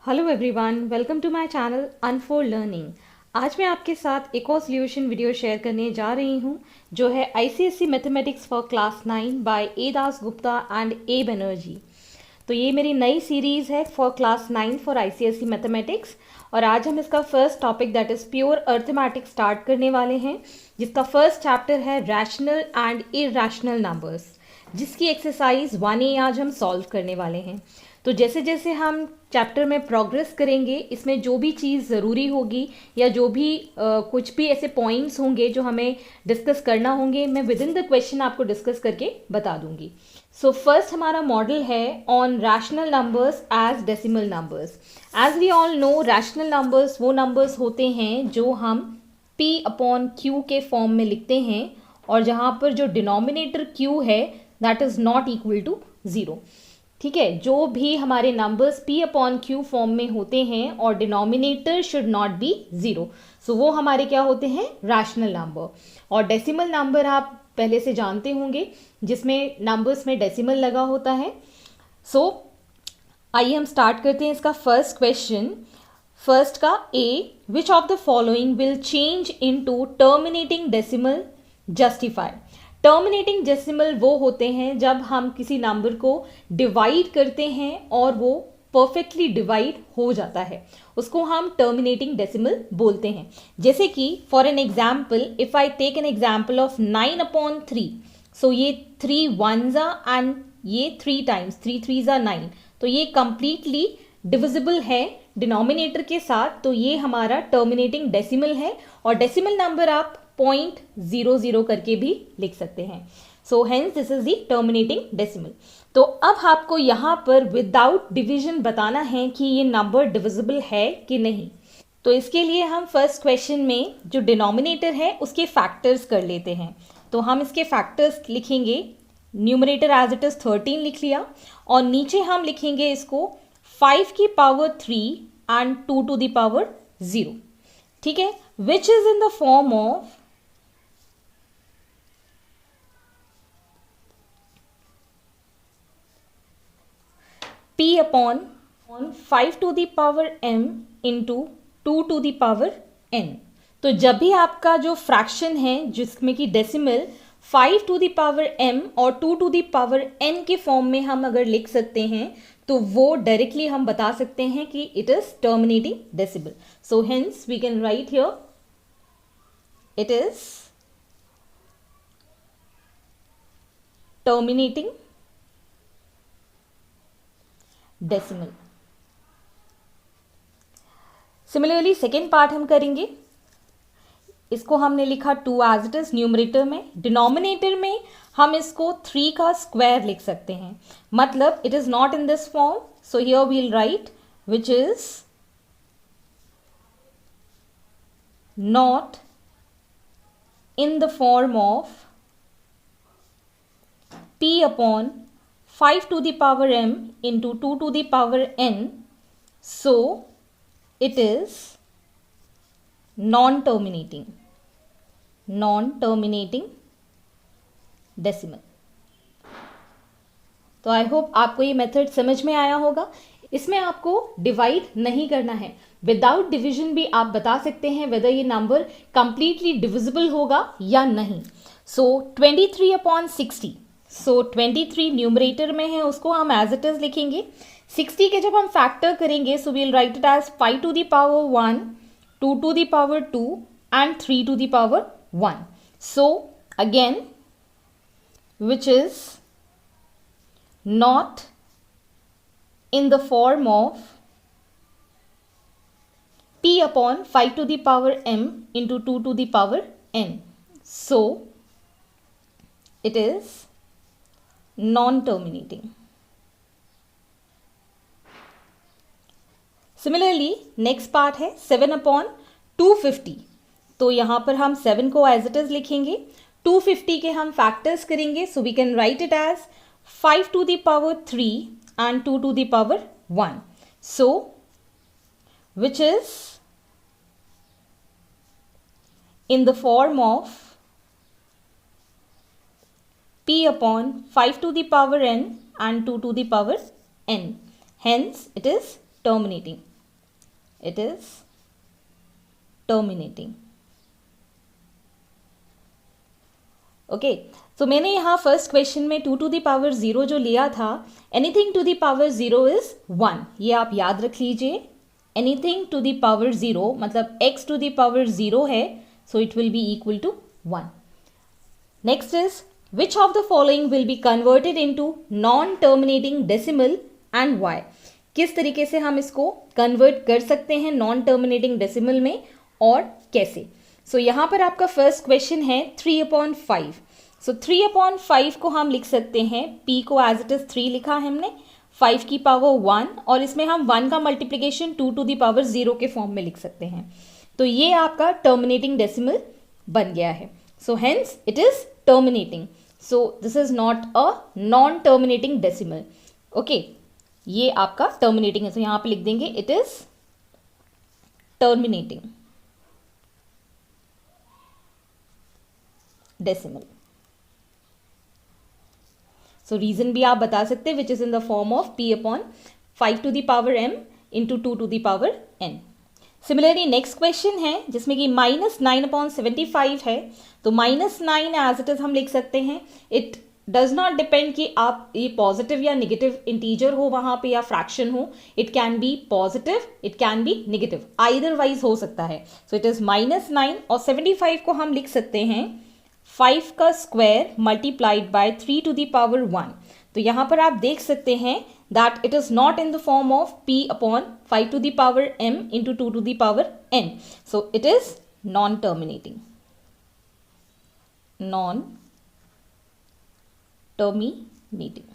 Hello everyone, welcome to my channel unfold learning. आज मैं आपके साथ एक और सॉल्यूशन वीडियो शेयर करने जा रही हूं जो है ICSE mathematics for class 9 by A Das Gupta and A Banerjee. तो ये मेरी नई सीरीज़ है for class 9 for ICSE mathematics और आज हम इसका first topic that is pure arithmetic start करने वाले हैं, जिसका फर्स्ट चैप्टर है रैशनल एंड इरैशनल नंबर्स, जिसकी एक्सरसाइज 1A आज हम सॉल्व करने वाले हैं। तो जैसे जैसे हम चैप्टर में प्रोग्रेस करेंगे, इसमें जो भी चीज़ ज़रूरी होगी या जो भी कुछ भी ऐसे पॉइंट्स होंगे जो हमें डिस्कस करना होंगे, मैं विद इन द क्वेश्चन आपको डिस्कस करके बता दूंगी। सो फर्स्ट हमारा मॉडल है on rational numbers as decimal numbers. As we all know, rational numbers वो नंबर्स होते हैं जो हम p अपॉन q के फॉर्म में लिखते हैं और जहाँ पर जो डिनोमिनेटर q है that is not equal to zero. ठीक है, जो भी हमारे numbers p upon q form में होते हैं और denominator should not be zero, so वो हमारे क्या होते हैं, रैशनल नंबर। और डेसिमल नंबर आप पहले से जानते होंगे, जिसमें नंबर्स में डेसिमल लगा होता है। सो आइए हम स्टार्ट करते हैं इसका फर्स्ट क्वेश्चन। फर्स्ट का A, which of the following will change into terminating decimal justified. Terminating decimal वो होते हैं जब हम किसी नंबर को डिवाइड करते हैं और वो परफेक्टली डिवाइड हो जाता है, उसको हम टर्मिनेटिंग डेसिमल बोलते हैं। जैसे कि for an example, if I take an example of 9/3, so ये 3 1s एंड ये 3 टाइम्स 3 3s 9, तो ये कंप्लीटली डिविजिबल है डिनोमिनेटर के साथ, तो ये हमारा टर्मिनेटिंग डेसिमल है। और डेसिमल नंबर आप 0.00 करके भी लिख सकते हैं। So hence this is the terminating decimal. तो अब आपको यहाँ पर विदाउट डिवीजन बताना है कि ये नंबर डिविजिबल है कि नहीं। तो इसके लिए हम फर्स्ट क्वेश्चन में जो डिनोमिनेटर है उसके फैक्टर्स कर लेते हैं। तो हम इसके फैक्टर्स लिखेंगे, न्यूमरेटर एज इट इज 13 लिख लिया और नीचे हम लिखेंगे इसको 5 की power 3 and 2 to the power 0। ठीक है, which is in the form of p upon 5 to the power m into 2 to the power n। तो जब भी आपका जो फ्रैक्शन है जिसमें कि decimal 5 to the power m और 2 टू द पावर n के फॉर्म में हम अगर लिख सकते हैं, तो वो डायरेक्टली हम बता सकते हैं कि it is terminating decimal. So hence we can write here it is terminating decimal. Similarly second part हम करेंगे। इसको हमने लिखा 2 एज इट इज न्यूमरेटर में, डिनोमिनेटर में हम इसको 3 का स्क्वायर लिख सकते हैं, मतलब it is not in this form, so here we will write which is not in the form of p upon 5 to the power m into 2 to the power n, so it is non-terminating decimal। तो I hope आपको ये method समझ में आया होगा। इसमें आपको divide नहीं करना है, विदाउट डिवीजन भी आप बता सकते हैं वेदर ये नंबर कंप्लीटली डिविजिबल होगा या नहीं। सो 23/60, सो 23 न्यूमरेटर में है, उसको हम एज इट इज लिखेंगे। 60 के जब हम फैक्टर करेंगे, so we'll write it as 5 to the power 1, 2 to the power 2 and 3 to the power 1। So again which is not in the form of p upon 5 to the power m into 2 to the power n, so it is non-terminating। Similarly next part है 7/250। तो यहां पर हम 7 को as it is लिखेंगे, 250 के हम factors करेंगे, so we can write it as 5 to the power 3 and 2 to the power 1, so which is in the form of p upon 5 to the power n and 2 to the power n, hence it is terminating। it is terminating. Okay तो मैंने यहाँ first question में 2 to the power 0 जो लिया था, anything to the power 0 is 1, ये आप याद रख लीजिए. एनीथिंग टू द पावर 0 मतलब x टू द पावर 0 है, so it will be equal to 1. Next is which of the following will be converted into non terminating decimal and why. किस तरीके से हम इसको कन्वर्ट कर सकते हैं नॉन टर्मिनेटिंग डेसिमल में और कैसे. सो यहाँ पर आपका फर्स्ट क्वेश्चन है 3/5. सो 3/5 को हम लिख सकते हैं, p को एज इट इज 3 लिखा है हमने, 5 की पावर 1, और इसमें हम 1 का मल्टीप्लीकेशन 2 to the पावर 0 के फॉर्म में लिख सकते हैं. तो ये आपका टर्मिनेटिंग डेसिमल बन गया है. So hence it is terminating. So this is not a non terminating decimal. Okay, ये आपका टर्मिनेटिंग है. तो यहाँ पे लिख देंगे it is terminating decimal. So reason भी आप बता सकते हैं, which is in the form of p/5 to the power m into 2 to the power n. Similarly next question है जिसमें कि -9/75 है. तो -9 एज इट इज हम लिख सकते हैं. इट डज नॉट डिपेंड कि आप ये पॉजिटिव या निगेटिव इंटीजर हो वहां पे या फ्रैक्शन हो. It can be positive, it can be negative, either wise हो सकता है. सो इट इज -9 और 75 को हम लिख सकते हैं 5 का square multiplied by 3 to the power 1. तो यहां पर आप देख सकते हैं that it is not in the form of p/5 to the power m into 2 to the power n. So it is non-terminating. Non-terminating.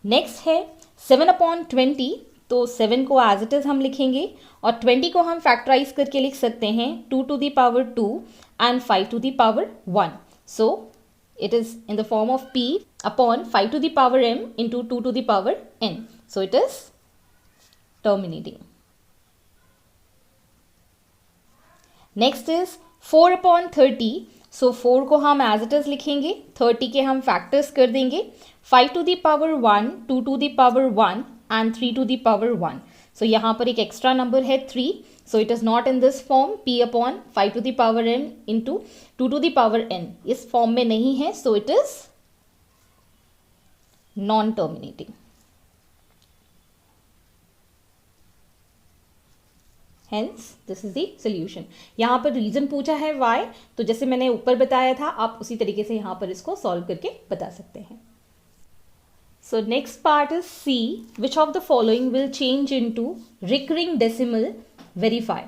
Next है 7/20. तो 7 को एज इट इज हम लिखेंगे और 20 को हम फैक्टराइज करके लिख सकते हैं 2 to the power 2 and 5 to the power 1. So it is in the form of p/5 to the power m into 2 to the power n. So it is terminating. Next is 4/30. So 4 को हम as it is लिखेंगे, 30 के हम factors कर देंगे, 5 to the power 1, 2 to the power 1 and 3 to the power 1. So यहाँ पर एक एक्स्ट्रा नंबर है 3. So it is not in this form, p/5 to the power n into 2 to the power n. इस form में नहीं है. So it is non-terminating. Hence this is the solution. यहाँ पर रीजन पूछा है why, तो जैसे मैंने ऊपर बताया था आप उसी तरीके से यहाँ पर इसको सॉल्व करके बता सकते हैं. So next part is C. Which of the following will change into recurring decimal? Verify.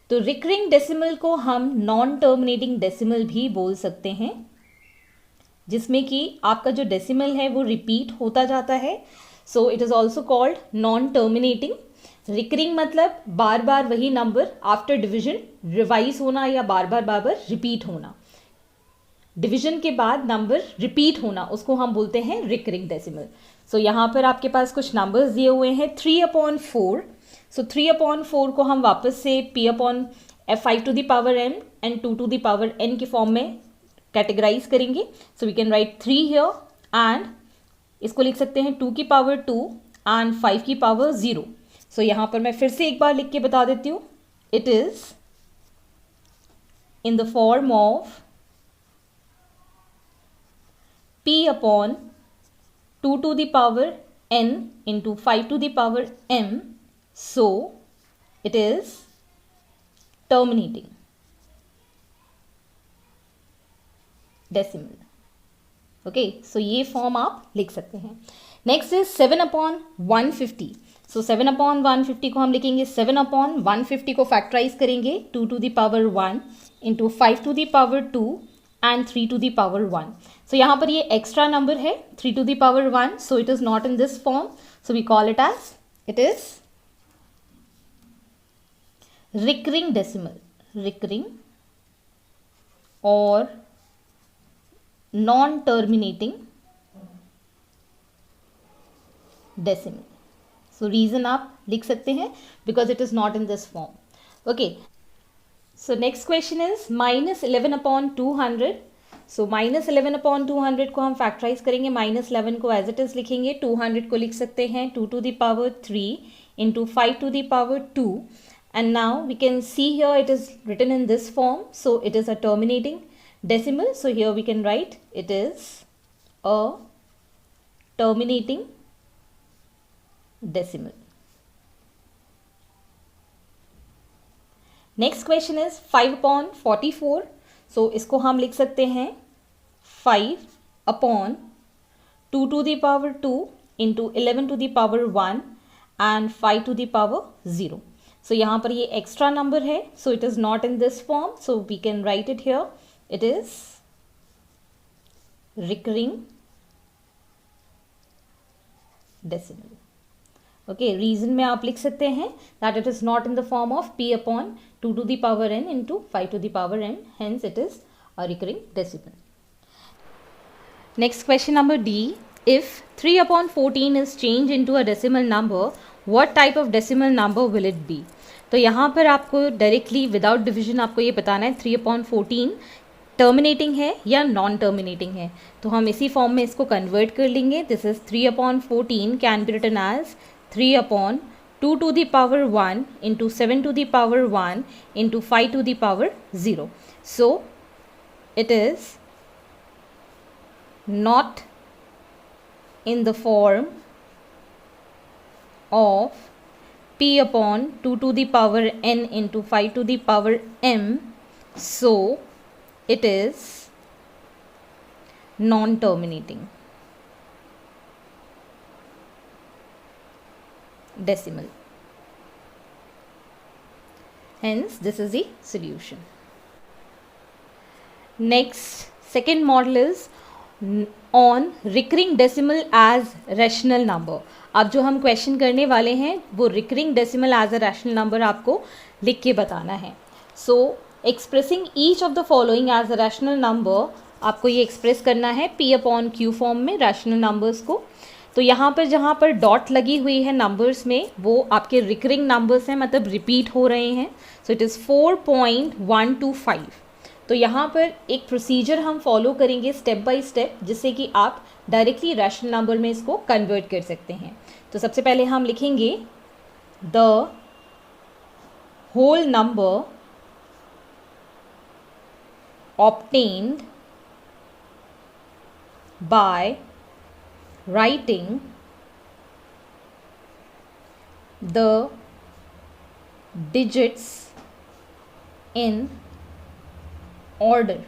तो recurring decimal को हम non-terminating decimal भी बोल सकते हैं, जिसमें कि आपका जो decimal है वो repeat होता जाता है. So it is also called non-terminating. Recurring मतलब बार बार वही नंबर आफ्टर डिविजन रिवाइज होना या बार बार रिपीट होना. डिवीजन के बाद नंबर रिपीट होना, उसको हम बोलते हैं रिकरिंग डेसिमल. सो यहाँ पर आपके पास कुछ नंबर्स दिए हुए हैं 3/4. सो 3/4 को हम वापस से p/5 to the power m and 2 to the power n के फॉर्म में कैटेगराइज करेंगे. So we can write 3 here and इसको लिख सकते हैं 2 की पावर 2 एंड 5 की पावर 0. सो यहाँ पर मैं फिर से एक बार लिख के बता देती हूँ. It is in the form of p/2 to the power n into 5 to the power m. So it is terminating decimal. Okay, so ये फॉर्म आप लिख सकते हैं. Next is 7/150. सो 7/150 को हम लिखेंगे 7/150 को फैक्टराइज करेंगे 2 to the power 1 into 5 to the power 2 and 3 to the power 1. So यहाँ पर ये एक्स्ट्रा नंबर है 3 to the power 1. So it is not in this form. So we call it as it is recurring decimal. Recurring or non-terminating decimal. So reason आप लिख सकते हैं because it is not in this form. Okay. So next question is -11/200. सो -11/200 को हम factorise करेंगे, -11 को as it is लिखेंगे, 200 को लिख सकते हैं 2 to the power 3 into 5 to the power 2, and now we can see here it is written in this form, so it is a terminating decimal. So here we can write it is a terminating decimal. Next question is 5/44. सो इसको हम लिख सकते हैं 5/2 to the power 2 into 11 to the power 1 and 5 to the power 0. सो यहाँ पर ये extra number है, so it is not in this form, so we can write it here. It is recurring decimal. Okay, reason में आप लिख सकते हैं that it is not in the form of p/2 to the power n into 5 to the power n, hence it is a recurring decimal. Next question number D. If 3/14 is changed into a decimal number, what type of decimal number will it be? तो यहाँ पर आपको directly without division आपको ये बताना है 3/14 terminating है या नॉन टर्मिनेटिंग है. तो हम इसी फॉर्म में इसको कन्वर्ट कर लेंगे. This is 3/14 can be written as 3/2 to the power 1 into 7 to the power 1 into 5 to the power 0. So it is not in the form of p/2 to the power n into 5 to the power m. So it is non-terminating decimal. Hence this is the solution. Next, second model is on recurring decimal as rational number. अब जो हम question करने वाले हैं वो recurring decimal as a rational number आपको लिख के बताना है. So expressing each of the following as a rational number, आपको ये एक्सप्रेस करना है p/q फॉर्म में रैशनल नंबर्स को. तो यहाँ पर जहाँ पर डॉट लगी हुई है नंबर्स में वो आपके रिकरिंग नंबर्स हैं, मतलब रिपीट हो रहे हैं. सो इट इज़ 4.125. तो यहाँ पर एक प्रोसीजर हम फॉलो करेंगे स्टेप बाय स्टेप, जिससे कि आप डायरेक्टली रैशनल नंबर में इसको कन्वर्ट कर सकते हैं. तो सबसे पहले हम लिखेंगे the whole number obtained by writing the digits in order.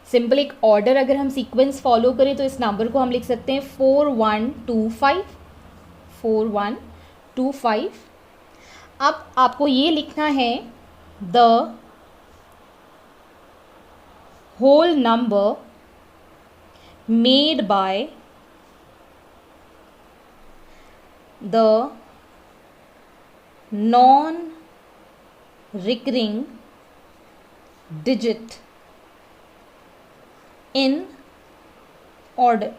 Simple एक ऑर्डर अगर हम सीक्वेंस फॉलो करें तो इस नंबर को हम लिख सकते हैं 4125. अब आपको ये लिखना है the whole number made by the non-recurring digit in order.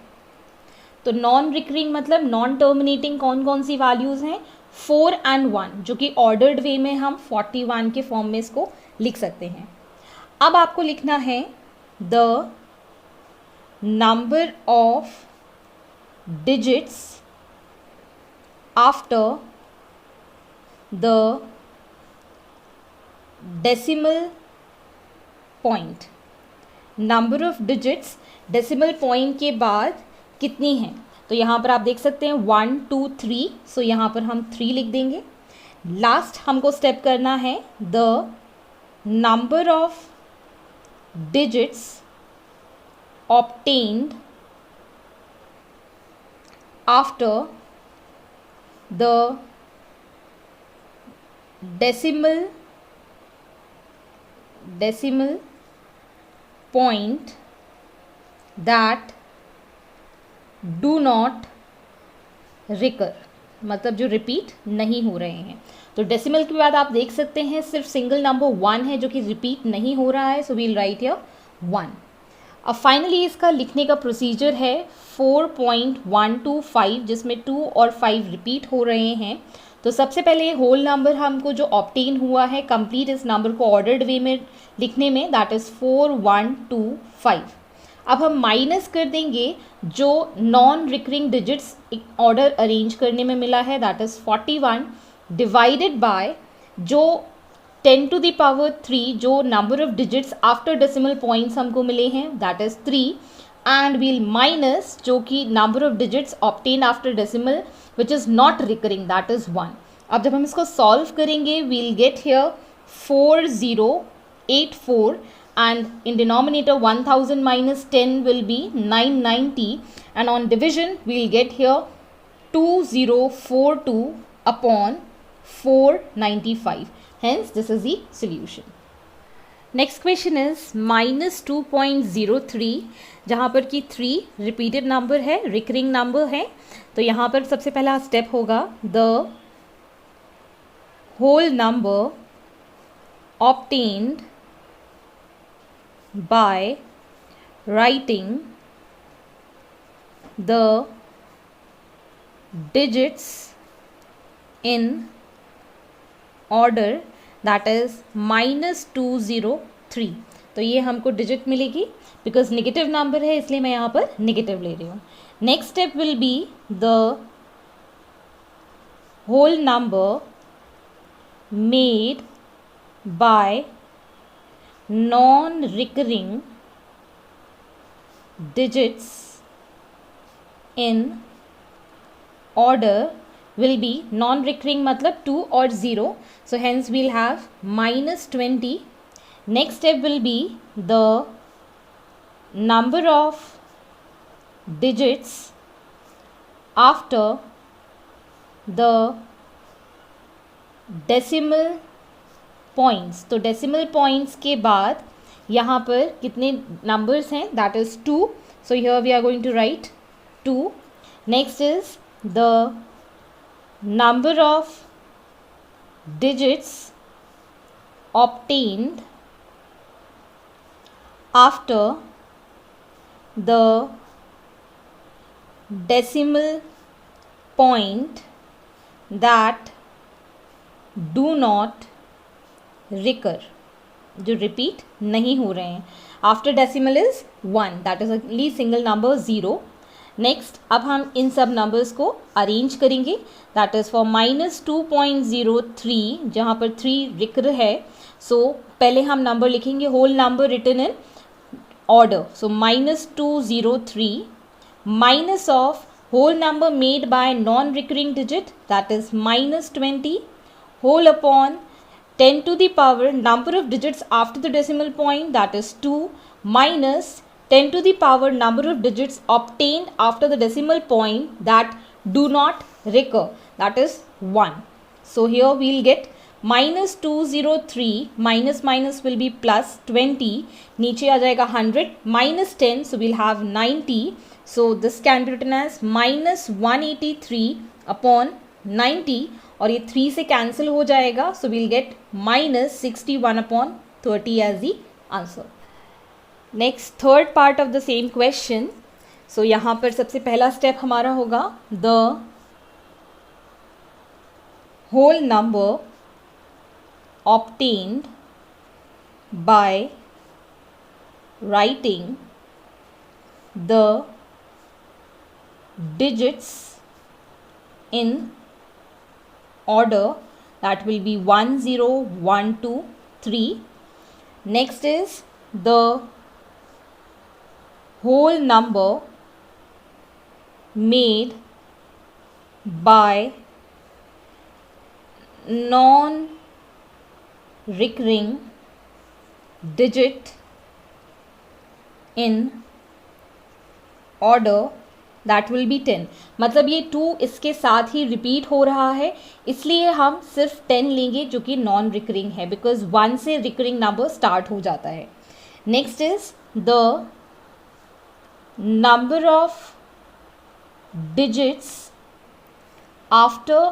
तो नॉन रिकरिंग मतलब नॉन टर्मिनेटिंग कौन कौन सी वैल्यूज़ हैं? 4 and 1, जो कि ऑर्डर्ड वे में हम 41 के फॉर्म में इसको लिख सकते हैं. अब आपको लिखना है the number of digits after the decimal point. Number of digits decimal point के बाद कितनी हैं? तो यहाँ पर आप देख सकते हैं 1 2 3. सो यहाँ पर हम 3 लिख देंगे. लास्ट हमको स्टेप करना है the number of digits obtained after the decimal point that do not recur, मतलब जो रिपीट नहीं हो रहे हैं. तो डेसिमल के बाद आप देख सकते हैं सिर्फ सिंगल नंबर 1 है जो कि रिपीट नहीं हो रहा है. So we'll write here 1. अब फाइनली इसका लिखने का प्रोसीजर है 4.125, जिसमें 2 और 5 रिपीट हो रहे हैं. तो सबसे पहले होल नंबर हमको जो ऑब्टेन हुआ है कंप्लीट इस नंबर को ऑर्डर्ड वे में लिखने में, दैट इज़ 4125. अब हम माइनस कर देंगे जो non recurring digits order arrange करने में मिला है, दैट इज़ 41 डिवाइडेड बाय जो 10 टू द पावर 3 जो number of digits after decimal points हमको मिले हैं, that is 3, and we'll minus जो कि number of digits obtain after decimal which is not recurring, that is 1. अब जब हम इसको सॉल्व करेंगे we'll get here 4084 and in denominator 1000 minus 10 will be 990 and on division we'll get here 2042 upon 495. Hence this is the solution. Next question is minus 2.03 जहाँ पर कि 3 repeated number है, recurring number है. तो यहाँ पर सबसे पहला step होगा the whole number obtained by writing the digits in order, that is minus 203. तो ये हमको डिजिट मिलेगी बिकॉज नेगेटिव नंबर है इसलिए मैं यहाँ पर नेगेटिव ले रही हूँ. Next step will be the whole number made by non-recurring digits in order will be non-recurring मतलब 2 or 0, so hence we'll have minus 20. Next step will be the number of digits after the decimal points. तो decimal points के बाद यहाँ पर कितने numbers हैं, that is 2. So here we are going to write 2. Next is the number of digits obtained after the decimal point that do not recur, जो repeat नहीं हो रहे हैं. After decimal is 1, that is only single number 0. Next अब हम इन सब numbers को arrange करेंगे, दैट इज़ फॉर माइनस 2.03 जहाँ पर 3 रिकर है. सो पहले हम नंबर लिखेंगे whole number written in order. So minus 203 minus of whole number made by non recurring digit, that is minus 20 whole upon 10 to the power number of digits after the decimal point, that is 2, minus 10 to the power number of digits obtained after the decimal point that do not recur, that is 1. So here we will get minus 203 minus minus will be plus 20, नीचे आ जाएगा 100 minus 10, so we'll have 90. So this can be written as minus 183 upon 90 और ये 3 से cancel हो जाएगा. So we'll get minus 61 upon 30 as the answer. Next third part of the same question. So यहाँ पर सबसे पहला स्टेप हमारा होगा the whole number obtained by writing the digits in order, that will be 1 0 1 2 3. Next is the whole number made by non recurring digit in order, that will be 10. मतलब ये 2 इसके साथ ही रिपीट हो रहा है इसलिए हम सिर्फ 10 लेंगे जो कि नॉन रिकरिंग है बिकॉज 1 से रिकरिंग नंबर स्टार्ट हो जाता है. Next is the number of digits after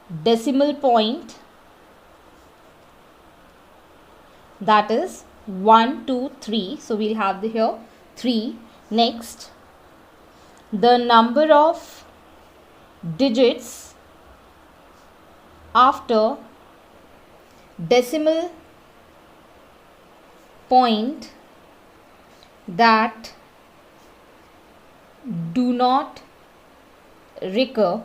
decimal point, that is 1 2 3. So we'll have here 3. Next, the number of digits after decimal point that do not recur,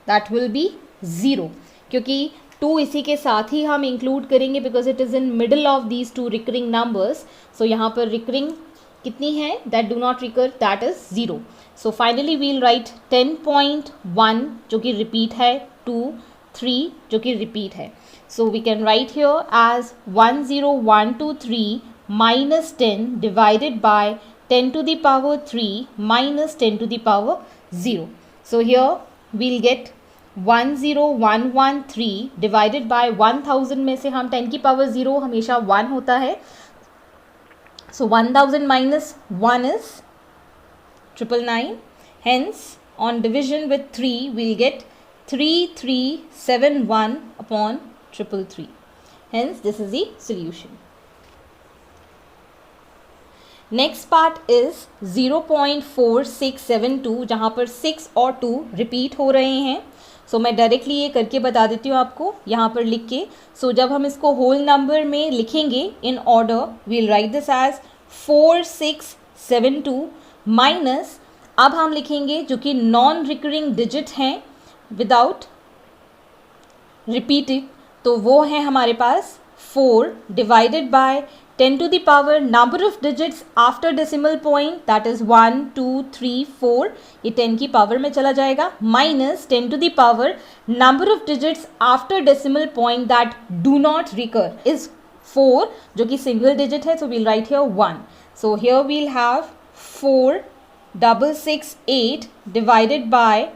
that will be 0, क्योंकि 2 इसी के साथ ही हम include करेंगे because it is in middle of these 2 recurring numbers. So यहाँ पर recurring कितनी है, that do not recur, that is 0. So finally we'll write 10.1 जो कि रिपीट है, 2, 3 जो कि रिपीट है. So we can write here as 10123 minus 10 divided by 10 to the power 3 minus 10 to the power 0. So here we'll get 10113 divided by 1000 में से हम 10 की पावर 0 हमेशा 1 होता है. So 1000 minus 1 is 999. Hence on division with 3 we'll get 3371 upon 333. Hence this is the solution. Next part is 0.4672 जहाँ पर 6 और 2 रिपीट हो रहे हैं. सो मैं डायरेक्टली ये करके बता देती हूँ आपको यहाँ पर लिख के. सो जब हम इसको होल नंबर में लिखेंगे in order, we'll write this as 4672 minus, अब हम लिखेंगे जो कि नॉन रिकरिंग डिजिट हैं विदाउट रिपीटेड, तो वो है हमारे पास 4 divided by 10 to the power number of digits after decimal point, that is 1 2 3 4, ये 10 की पावर में चला जाएगा, minus 10 to the power number of digits after decimal point that do not recur is 4 जो कि सिंगल डिजिट है. So we'll write here 1. So here we'll have 4668 divided by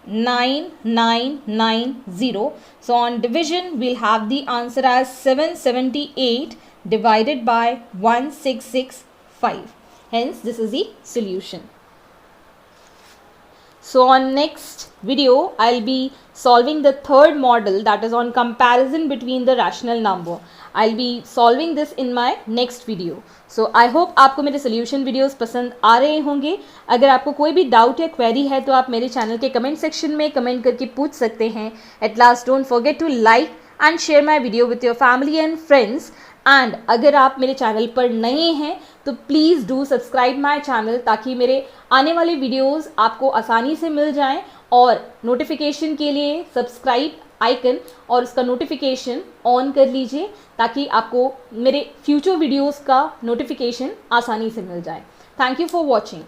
9990. So on division we'll have the answer as 778 divided by 1665. Hence this is the solution. So on next video I'll be solving the third model, that is on comparison between the rational number. I'll be solving this in my next video. So I hope आपको मेरे solution videos पसंद आ रहे होंगे. अगर आपको कोई भी doubt या क्वेरी है तो आप मेरे चैनल के कमेंट सेक्शन में कमेंट करके पूछ सकते हैं. At last don't forget to like and share my video with your family and friends. And अगर आप मेरे चैनल पर नए हैं तो please do subscribe my channel ताकि मेरे आने वाले वीडियोस आपको आसानी से मिल जाएं. और नोटिफिकेशन के लिए सब्सक्राइब आइकन और उसका नोटिफिकेशन ऑन कर लीजिए ताकि आपको मेरे फ्यूचर वीडियोस का नोटिफिकेशन आसानी से मिल जाए. Thank you for watching.